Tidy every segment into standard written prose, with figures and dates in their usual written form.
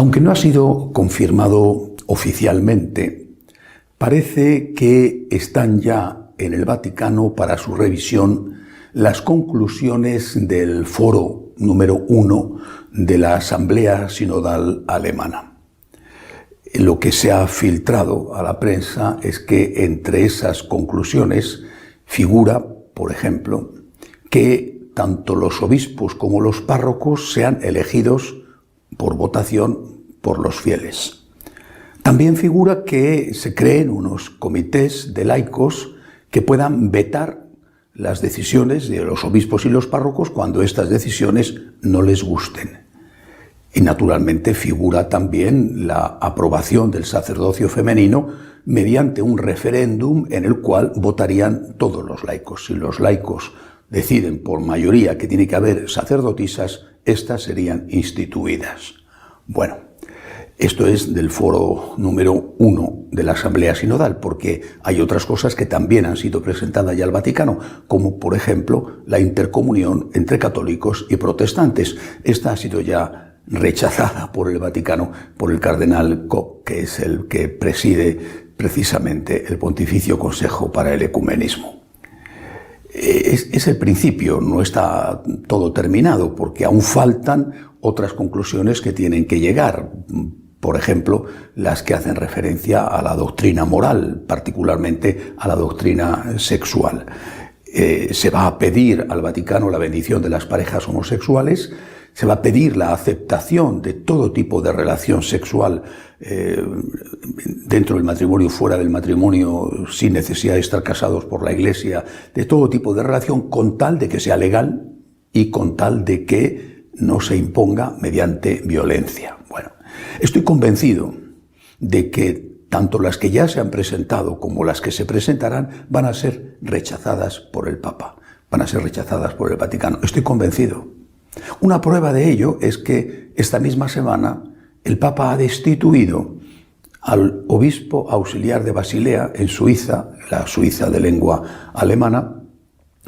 Aunque no ha sido confirmado oficialmente, parece que están ya en el Vaticano para su revisión las conclusiones del foro número 1 de la Asamblea Sinodal Alemana. Lo que se ha filtrado a la prensa es que entre esas conclusiones figura, por ejemplo, que tanto los obispos como los párrocos sean elegidos por votación por los fieles. También figura que se creen unos comités de laicos que puedan vetar las decisiones de los obispos y los párrocos cuando estas decisiones no les gusten. Y naturalmente figura también la aprobación del sacerdocio femenino mediante un referéndum en el cual votarían todos los laicos. Si los laicos deciden por mayoría que tiene que haber sacerdotisas, estas serían instituidas. Bueno, esto es del foro número 1 de la Asamblea Sinodal, porque hay otras cosas que también han sido presentadas ya al Vaticano, como por ejemplo la intercomunión entre católicos y protestantes. Esta ha sido ya rechazada por el Vaticano, por el cardenal Koch, que es el que preside precisamente el Pontificio Consejo para el Ecumenismo. Es el principio, no está todo terminado, porque aún faltan otras conclusiones que tienen que llegar. Por ejemplo, las que hacen referencia a la doctrina moral, particularmente a la doctrina sexual. Se va a pedir al Vaticano la bendición de las parejas homosexuales, se va a pedir la aceptación de todo tipo de relación sexual dentro del matrimonio, fuera del matrimonio, sin necesidad de estar casados por la Iglesia, de todo tipo de relación, con tal de que sea legal y con tal de que no se imponga mediante violencia. Bueno, estoy convencido de que tanto las que ya se han presentado como las que se presentarán van a ser rechazadas por el Papa, van a ser rechazadas por el Vaticano. Estoy convencido. Una prueba de ello es que esta misma semana el Papa ha destituido al obispo auxiliar de Basilea en Suiza, la Suiza de lengua alemana,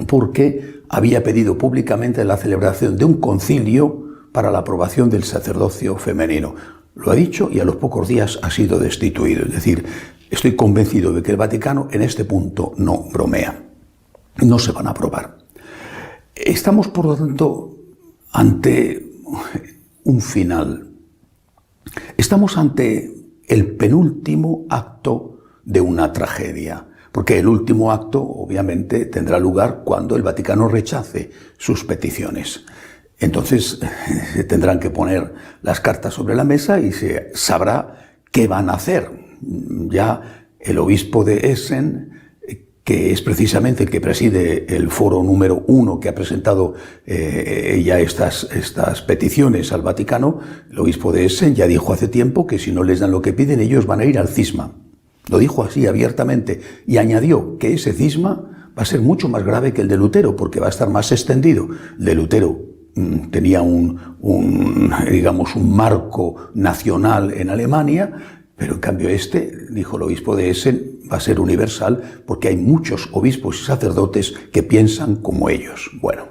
porque había pedido públicamente la celebración de un concilio para la aprobación del sacerdocio femenino. Lo ha dicho y a los pocos días ha sido destituido. Es decir, estoy convencido de que el Vaticano en este punto no bromea. No se van a aprobar. Estamos, por lo tanto, ante un final. Estamos ante el penúltimo acto de una tragedia, porque el último acto, obviamente, tendrá lugar cuando el Vaticano rechace sus peticiones. Entonces, se tendrán que poner las cartas sobre la mesa y se sabrá qué van a hacer. Ya el obispo de Essen, que es precisamente el que preside el foro número 1 que ha presentado ya estas peticiones al Vaticano, el obispo de Essen ya dijo hace tiempo que si no les dan lo que piden, ellos van a ir al cisma. Lo dijo así abiertamente y añadió que ese cisma va a ser mucho más grave que el de Lutero, porque va a estar más extendido. El de Lutero tenía digamos, un marco nacional en Alemania, pero en cambio dijo el obispo de Essen, va a ser universal porque hay muchos obispos y sacerdotes que piensan como ellos. Bueno,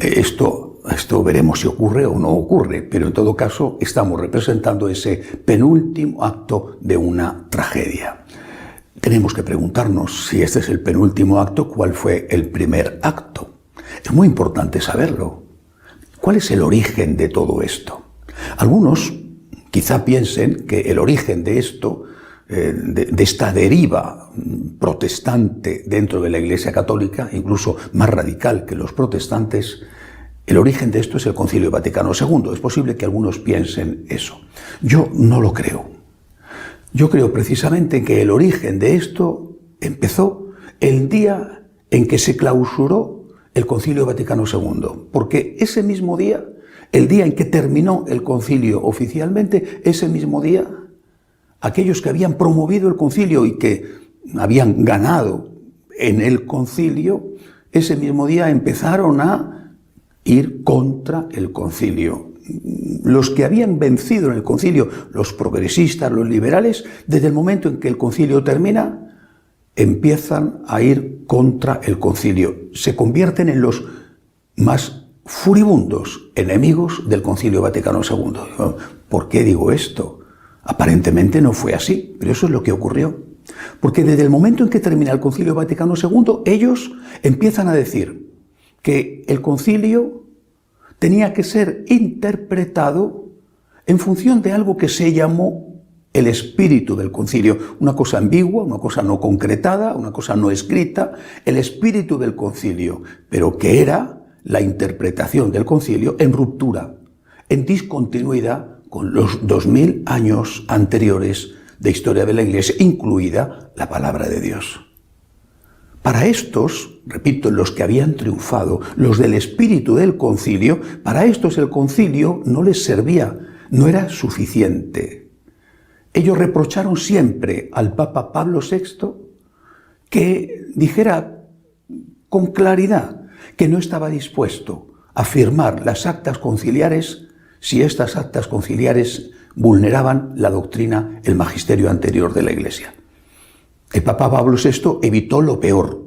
esto veremos si ocurre o no ocurre, pero en todo caso estamos representando ese penúltimo acto de una tragedia. Tenemos que preguntarnos si este es el penúltimo acto, ¿cuál fue el primer acto? Es muy importante saberlo. ¿Cuál es el origen de todo esto? Algunos quizá piensen que el origen de esto, de esta deriva protestante dentro de la Iglesia Católica, incluso más radical que los protestantes, el origen de esto es el Concilio Vaticano II. Es posible que algunos piensen eso. Yo no lo creo. Yo creo precisamente que el origen de esto empezó el día en que se clausuró el Concilio Vaticano II, porque ese mismo día, el día en que terminó el concilio oficialmente, ese mismo día, aquellos que habían promovido el concilio y que habían ganado en el concilio, ese mismo día empezaron a ir contra el concilio. Los que habían vencido en el concilio, los progresistas, los liberales, desde el momento en que el concilio termina, empiezan a ir contra el concilio. Se convierten en los más furibundos enemigos del Concilio Vaticano II. ¿Por qué digo esto? Aparentemente no fue así, pero eso es lo que ocurrió. Porque desde el momento en que termina el Concilio Vaticano II, ellos empiezan a decir que el concilio tenía que ser interpretado en función de algo que se llamó el espíritu del concilio, una cosa ambigua, una cosa no concretada, una cosa no escrita, el espíritu del concilio, pero que era la interpretación del concilio en ruptura, en discontinuidad con los 2000 años anteriores de historia de la Iglesia, incluida la palabra de Dios. Para estos, repito, los que habían triunfado, los del espíritu del concilio, para estos el concilio no les servía, no era suficiente. Ellos reprocharon siempre al Papa Pablo VI que dijera con claridad que no estaba dispuesto a firmar las actas conciliares si estas actas conciliares vulneraban la doctrina, el magisterio anterior de la Iglesia. El Papa Pablo VI evitó lo peor,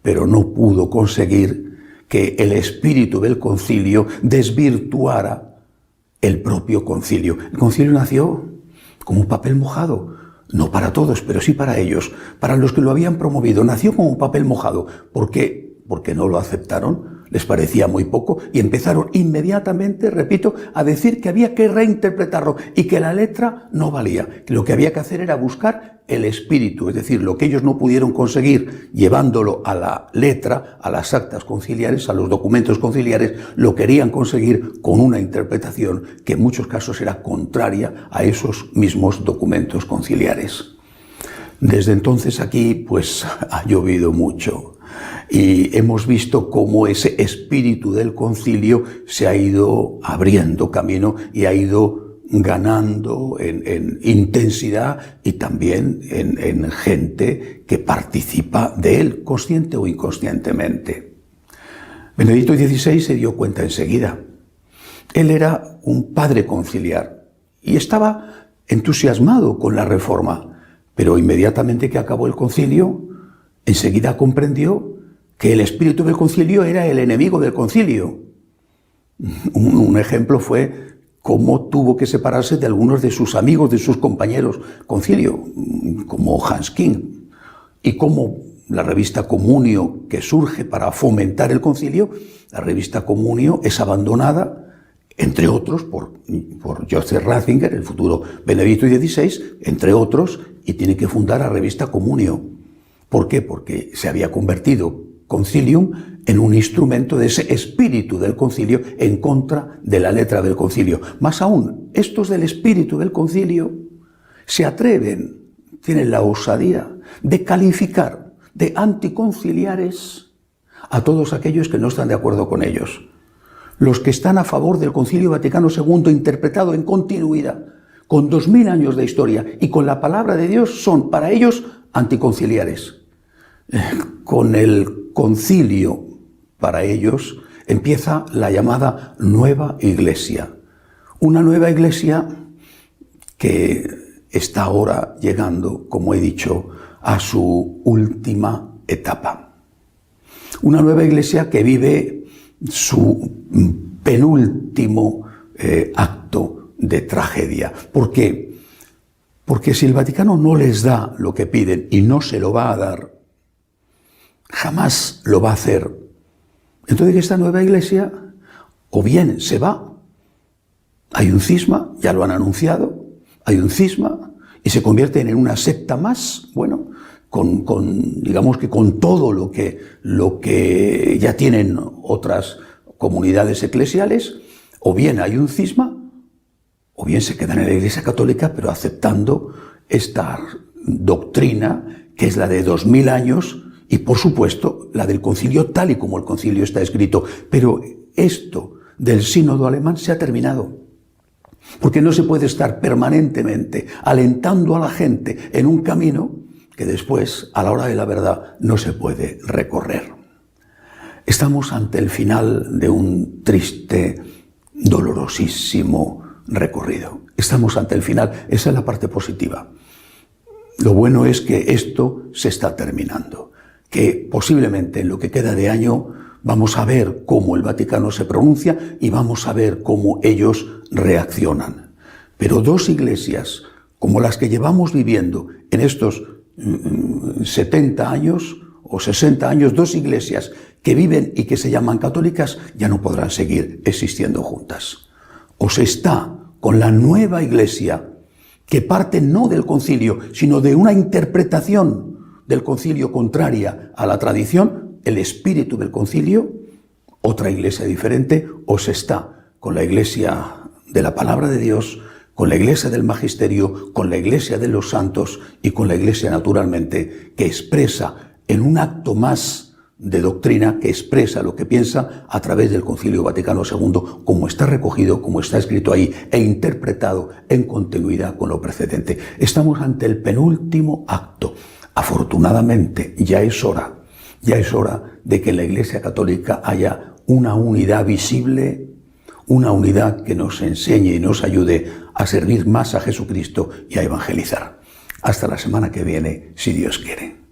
pero no pudo conseguir que el espíritu del concilio desvirtuara el propio concilio. El concilio nació como un papel mojado, no para todos, pero sí para ellos, para los que lo habían promovido. Nació como un papel mojado. ¿Por qué? Porque no lo aceptaron, les parecía muy poco y empezaron inmediatamente, repito, a decir que había que reinterpretarlo y que la letra no valía, que lo que había que hacer era buscar el espíritu, es decir, lo que ellos no pudieron conseguir llevándolo a la letra, a las actas conciliares, a los documentos conciliares, lo querían conseguir con una interpretación que en muchos casos era contraria a esos mismos documentos conciliares. Desde entonces aquí pues ha llovido mucho. Y hemos visto cómo ese espíritu del concilio se ha ido abriendo camino y ha ido ganando en intensidad y también en gente que participa de él, consciente o inconscientemente. Benedicto XVI se dio cuenta enseguida. Él era un padre conciliar y estaba entusiasmado con la reforma, pero inmediatamente que acabó el concilio, enseguida comprendió que el espíritu del concilio era el enemigo del concilio. Un ejemplo fue cómo tuvo que separarse de algunos de sus amigos, de sus compañeros concilio, como Hans King, y cómo la revista Communio, que surge para fomentar el concilio, la revista Communio es abandonada, entre otros, por Joseph Ratzinger, el futuro Benedicto XVI, entre otros, y tiene que fundar la revista Communio. ¿Por qué? Porque se había convertido Concilium en un instrumento de ese espíritu del concilio en contra de la letra del concilio. Más aún, estos del espíritu del concilio se atreven, tienen la osadía de calificar de anticonciliares a todos aquellos que no están de acuerdo con ellos. Los que están a favor del Concilio Vaticano II interpretado en continuidad, con 2000 años de historia y con la palabra de Dios, son para ellos anticonciliares. Con el concilio, para ellos, empieza la llamada Nueva Iglesia. Una nueva Iglesia que está ahora llegando, como he dicho, a su última etapa. Una nueva Iglesia que vive su penúltimo acto de tragedia. ¿Por qué? Porque si el Vaticano no les da lo que piden y no se lo va a dar, jamás lo va a hacer. Entonces esta nueva Iglesia o bien se va, hay un cisma, ya lo han anunciado, hay un cisma y se convierten en una secta más, bueno, digamos que con todo lo que ya tienen otras comunidades eclesiales, o bien hay un cisma, o bien se quedan en la Iglesia Católica, pero aceptando esta doctrina que es la de 2000 años y, por supuesto, la del concilio tal y como el concilio está escrito. Pero esto del sínodo alemán se ha terminado. Porque no se puede estar permanentemente alentando a la gente en un camino que después, a la hora de la verdad, no se puede recorrer. Estamos ante el final de un triste, dolorosísimo recorrido. Estamos ante el final, esa es la parte positiva. Lo bueno es que esto se está terminando, que posiblemente en lo que queda de año Vamos a ver cómo el Vaticano se pronuncia y vamos a ver cómo ellos reaccionan. Pero dos iglesias como las que llevamos viviendo en estos 70 años o 60 años, dos iglesias que viven y que se llaman católicas, ya no podrán seguir existiendo juntas. O se está con la nueva iglesia, que parte no del concilio, sino de una interpretación del concilio contraria a la tradición, el espíritu del concilio, otra iglesia diferente, o se está con la iglesia de la palabra de Dios, con la iglesia del magisterio, con la iglesia de los santos y con la iglesia naturalmente que expresa en un acto más de doctrina, que expresa lo que piensa a través del Concilio Vaticano II, como está recogido, como está escrito ahí e interpretado en continuidad con lo precedente. Estamos ante el penúltimo acto. Afortunadamente ya es hora de que en la Iglesia Católica haya una unidad visible, una unidad que nos enseñe y nos ayude a servir más a Jesucristo y a evangelizar. Hasta la semana que viene, si Dios quiere.